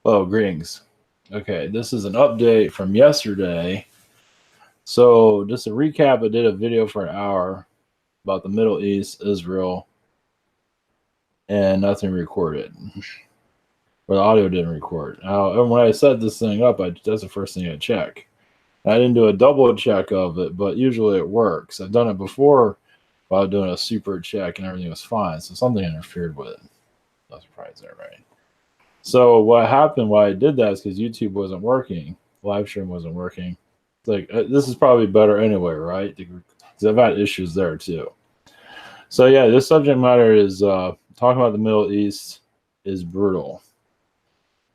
Oh, greetings. Okay, this is an update from yesterday. So, just to recap, I did a video for an hour about the Middle East, Israel, and nothing recorded. Or the audio didn't record. Now, when I set this thing up, that's the first thing I check. I didn't do a double check of it, but usually it works. I've done it before while doing a super check and everything was fine. So, something interfered with it. No surprise there, right? So what happened? Why I did that is because YouTube wasn't working, live stream wasn't working. It's like this is probably better anyway, right? Because I've had issues there too. So yeah, this subject matter is talking about the Middle East is brutal,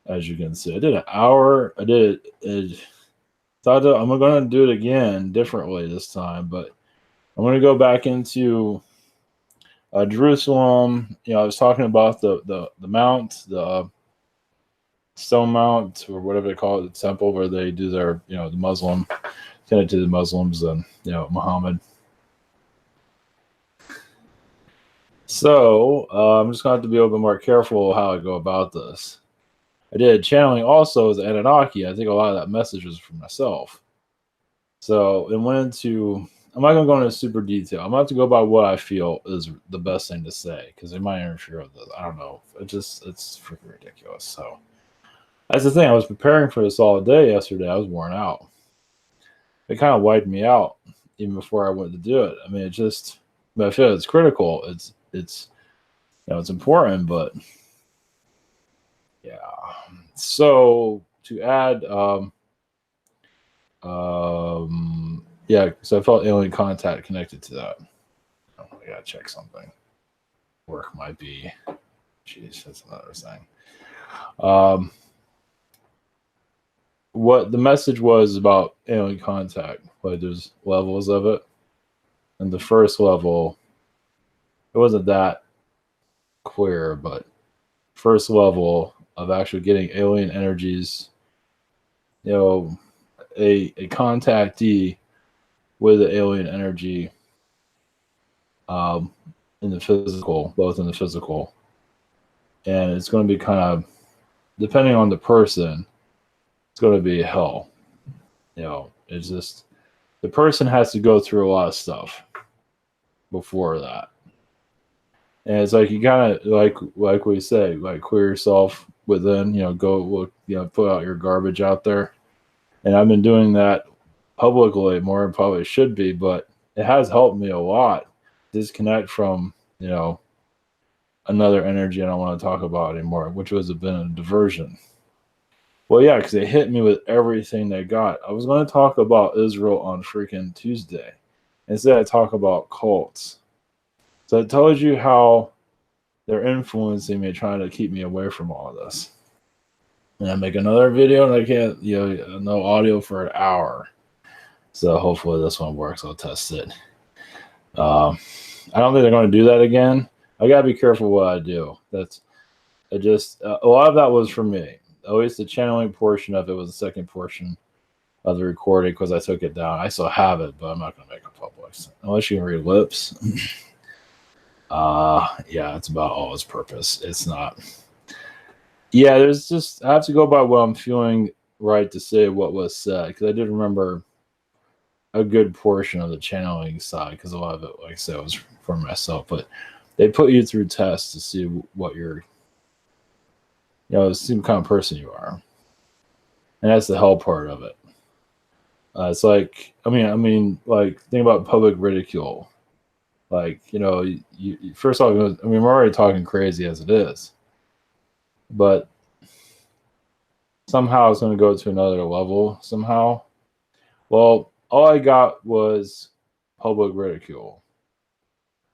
as you can see. I did an hour. I did it. I'm going to do it again differently this time, but I'm going to go back into Jerusalem. I was talking about the mount, the Stone Mount, or whatever they call it, the temple where they do their, the Muslim, tended to the Muslims and, Muhammad. So I'm just going to have to be a little bit more careful how I go about this. I did channeling also as Anunnaki. I think a lot of that message was for myself. So it went into, I'm not going to go into super detail. I'm going to have to go by what I feel is the best thing to say because it might interfere with this. I don't know. It's freaking ridiculous. So that's the thing. I was preparing for this all day yesterday. I was worn out. It kind of wiped me out even before I went to do it. I mean, but I feel it's critical. It's important, but yeah. So to add, yeah, so I felt alien contact connected to that. Oh, I gotta check something. Work might be. Jeez, that's another thing. What the message was about alien contact, like there's levels of it. And the first level, it wasn't that clear, but first level of actually getting alien energies, a contactee with the alien energy in the physical, both in the physical. And it's going to be kind of, depending on the person, it's going to be hell. It's just, the person has to go through a lot of stuff before that. And it's like you kind of like we say, like clear yourself within, go look, put out your garbage out there. And I've been doing that publicly more than probably should be, but it has helped me a lot disconnect from, another energy I don't want to talk about anymore, which was been a diversion. Well, yeah, because they hit me with everything they got. I was going to talk about Israel on freaking Tuesday. Instead, I talk about cults. So it tells you how they're influencing me, trying to keep me away from all of this. And I make another video and I can't, no audio for an hour. So hopefully this one works. I'll test it. I don't think they're going to do that again. I got to be careful what I do. A lot of that was for me. At least the channeling portion of it was the second portion of the recording because I took it down. I still have it, but I'm not going to make it public. Unless you can read lips. Yeah, it's about all its purpose. It's not. Yeah, I have to go by what I'm feeling right to say what was said because I did remember a good portion of the channeling side because a lot of it, like I said, was for myself. But they put you through tests to see what you're, see what kind of person you are, and that's the hell part of it. It's like, like think about public ridicule. Like, you first off, we're already talking crazy as it is, but somehow it's going to go to another level somehow. Well, all I got was public ridicule.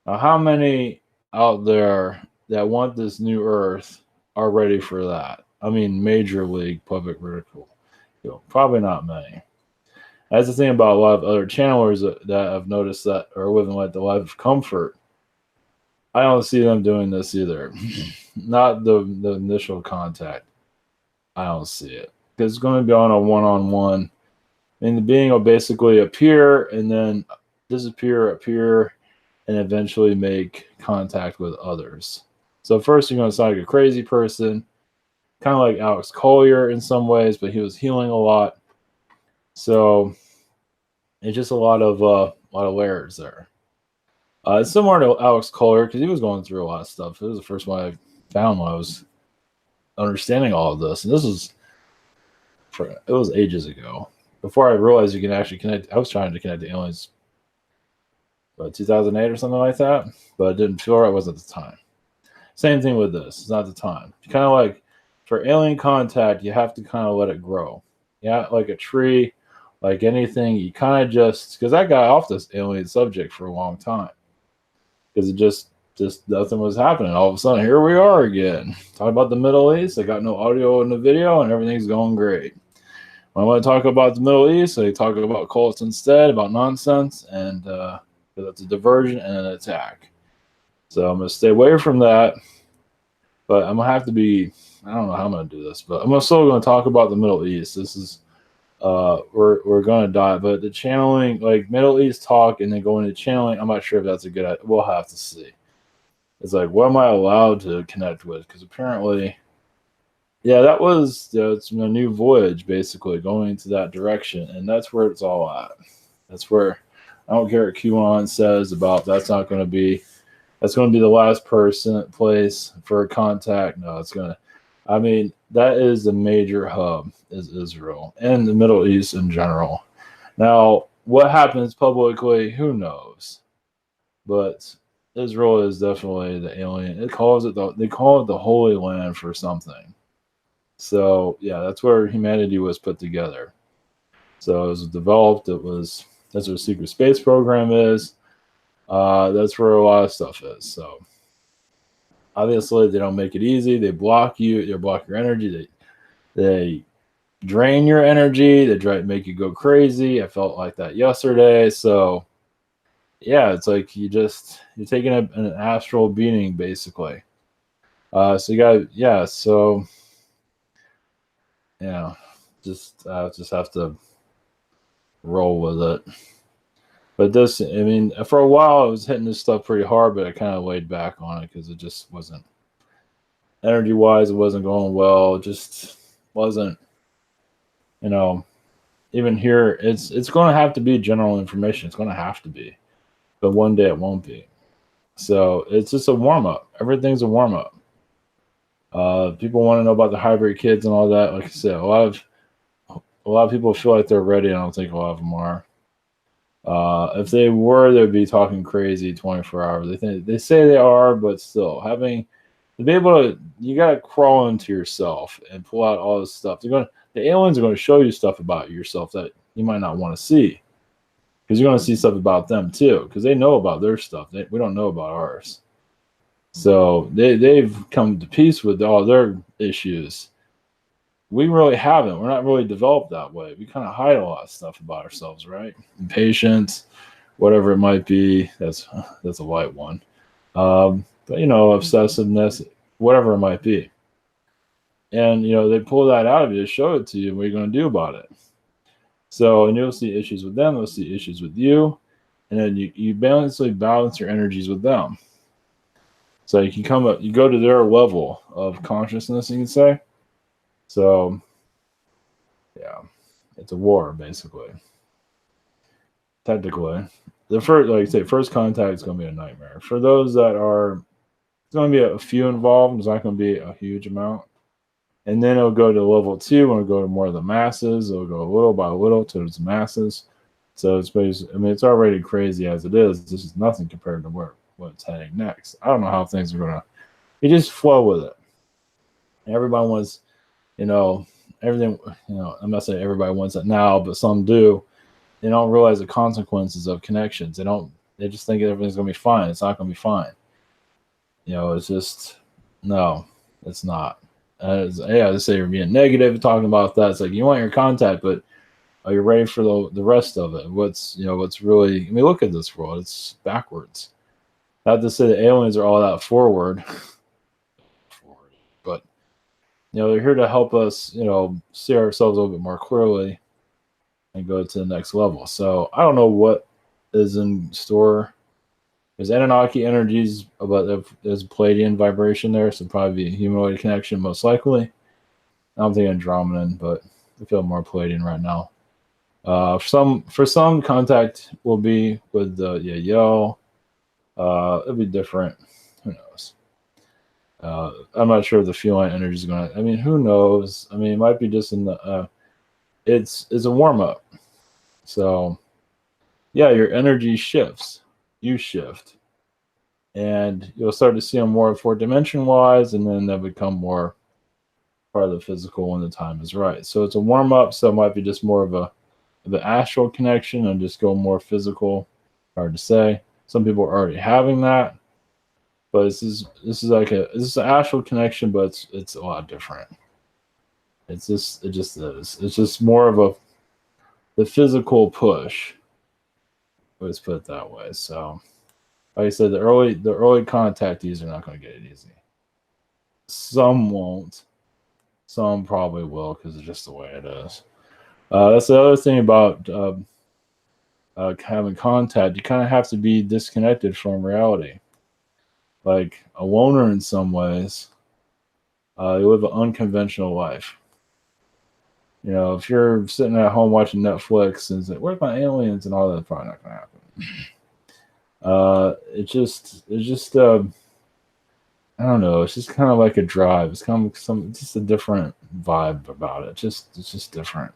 Now, how many out there that want this new earth are ready for that? I mean, major league public ridicule. Probably not many. That's the thing about a lot of other channelers that I've noticed that are living like the life of comfort. I don't see them doing this either. Not the initial contact. I don't see it. Because it's going to be on a one-on-one. And the being will basically appear and then disappear, appear, and eventually make contact with others. So first you're going to sound like a crazy person. kind of like Alex Collier in some ways, but he was healing a lot. So it's just a lot of layers there. It's similar to Alex Collier because he was going through a lot of stuff. It was the first one I found when I was understanding all of this, and it was ages ago. Before I realized you can actually connect, I was trying to connect to aliens, 2008 or something like that, but it didn't feel right. It wasn't at the time. Same thing with this. It's not the time. Kind of like for alien contact, you have to kind of let it grow. Yeah, like a tree, like anything. You kind of just because I got off this alien subject for a long time because it just nothing was happening. All of a sudden, here we are again talking about the Middle East. I got no audio in the video, and everything's going great. When I want to talk about the Middle East, I talk about cults instead, about nonsense, and that's a diversion and an attack. So I'm going to stay away from that. But I'm going to have to be, I don't know how I'm going to do this, but I'm still going to talk about the Middle East. This is, we're going to dive, but the channeling, like Middle East talk and then going to channeling, I'm not sure if that's a good idea. We'll have to see. It's like, what am I allowed to connect with? Because apparently, yeah, that was, it's a new voyage, basically, going into that direction. And that's where it's all at. That's where, I don't care what QAnon says about that's going to be the last place for contact. No, I mean, that is the major hub is Israel and the Middle East in general. Now, what happens publicly, who knows? But Israel is definitely the alien. They call it the Holy Land for something. So yeah, that's where humanity was put together. So it was developed. That's what a secret space program is. That's where a lot of stuff is. So obviously they don't make it easy. They block you. They block your energy. They drain your energy. They try to make you go crazy. I felt like that yesterday. So yeah, it's like you're taking an astral beating basically. So you got So yeah, just have to roll with it. But this, I mean, for a while I was hitting this stuff pretty hard, but I kind of laid back on it because it just wasn't, energy wise, it wasn't going well. It just wasn't, even here, it's going to have to be general information. It's going to have to be, but one day it won't be. So it's just a warm up. Everything's a warm up. People want to know about the hybrid kids and all that. Like I said, a lot of people feel like they're ready. I don't think a lot of them are. If they were, they'd be talking crazy 24 hours. They say they are, but still to be able to, you gotta crawl into yourself and pull out all this stuff. The aliens are going to show you stuff about yourself that you might not want to see, because you're going to see stuff about them too, because they know about their stuff. We don't know about ours. So they've come to peace with all their issues. We really haven't. We're not really developed that way. We kind of hide a lot of stuff about ourselves, right? Impatience, whatever it might be. That's a light one. But obsessiveness, whatever it might be. And they pull that out of you to show it to you. What are you going to do about it? So, and you'll see issues with them. They'll see issues with you, and then you balance your energies with them. So you can you go to their level of consciousness, you can say. So, yeah, it's a war, basically. Technically, first contact is going to be a nightmare. For those that are, it's going to be a few involved. It's not going to be a huge amount. And then it'll go to level 2, and it'll go to more of the masses. It'll go little by little to the masses. So it's it's already crazy as it is. This is nothing compared to what's heading next. I don't know how things are going to, you just flow with it. Everybody wants, everything, I'm not saying everybody wants it now, but some do. They don't realize the consequences of connections. They just think everything's going to be fine. It's not going to be fine. It's just, no, it's not. They say you're being negative, talking about that. It's like, you want your contact, but are you ready for the rest of it? What's really, look at this world. It's backwards. Not to say the aliens are all that forward, but they're here to help us, see ourselves a little bit more clearly and go to the next level. So I don't know what is in store. There's Anunnaki energies, but there's Palladian vibration there, so probably be a humanoid connection most likely. I'm thinking Andromedan, but I feel more Palladian right now. For some, contact will be with the Yayo. It'll be different. Who knows? I'm not sure if the feline energy is gonna. I mean, who knows? I mean, it might be just in the. It's a warm up. So, yeah, your energy shifts. You shift, and you'll start to see them more 4 dimension wise, and then they'll become more part of the physical when the time is right. So it's a warm up. So it might be just more of the astral connection and just go more physical. Hard to say. Some people are already having that, but this is an astral connection, but it's a lot different. It just is. It's just more of the physical push. Let's put it that way. So, like I said, the early contactees are not going to get it easy. Some won't. Some probably will because it's just the way it is. That's the other thing about having contact. You kind of have to be disconnected from reality, like a loner in some ways. You live an unconventional life. You know, if you're sitting at home watching Netflix and say, "Where's my aliens?" and all that, probably not going to happen. It's just I don't know. It's just kind of like a drive. It's kind of just a different vibe about it. It's just different.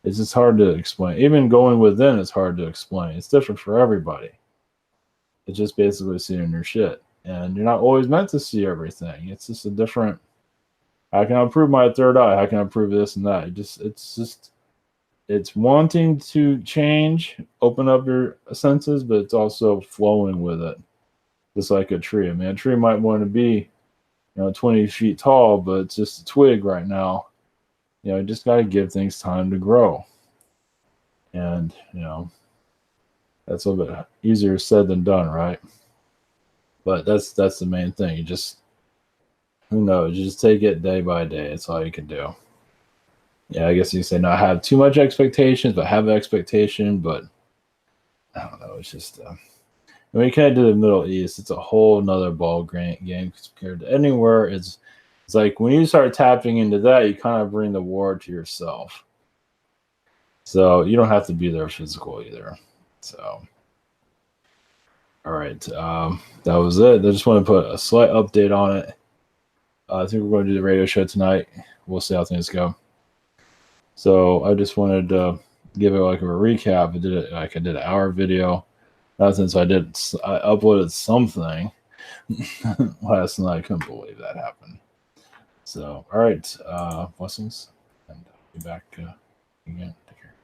It's just hard to explain. Even going within is hard to explain. It's different for everybody. It's just basically seeing your shit, and you're not always meant to see everything. It's just a different. How can I improve my third eye? How can I improve this and that? It's wanting to change, open up your senses, but it's also flowing with it. Just like a tree. I mean, a tree might want to be, 20 feet tall, but it's just a twig right now. You just got to give things time to grow. And, that's a little bit easier said than done, right? But that's the main thing. You just, who knows? You just take it day by day. That's all you can do. Yeah, I guess you say not have too much expectations, but have expectation. But I don't know. It's just, when you connect to the Middle East, it's a whole nother ball game compared to anywhere. It's like when you start tapping into that, you kind of bring the war to yourself. So you don't have to be there physical either. So, all right, that was it. I just want to put a slight update on it. I think we're going to do the radio show tonight. We'll see how things go. So I just wanted to give it like a recap. I did an hour video. Nothing. So I uploaded something last night. I couldn't believe that happened. So, all right. Blessings. And I'll be back again. Take care.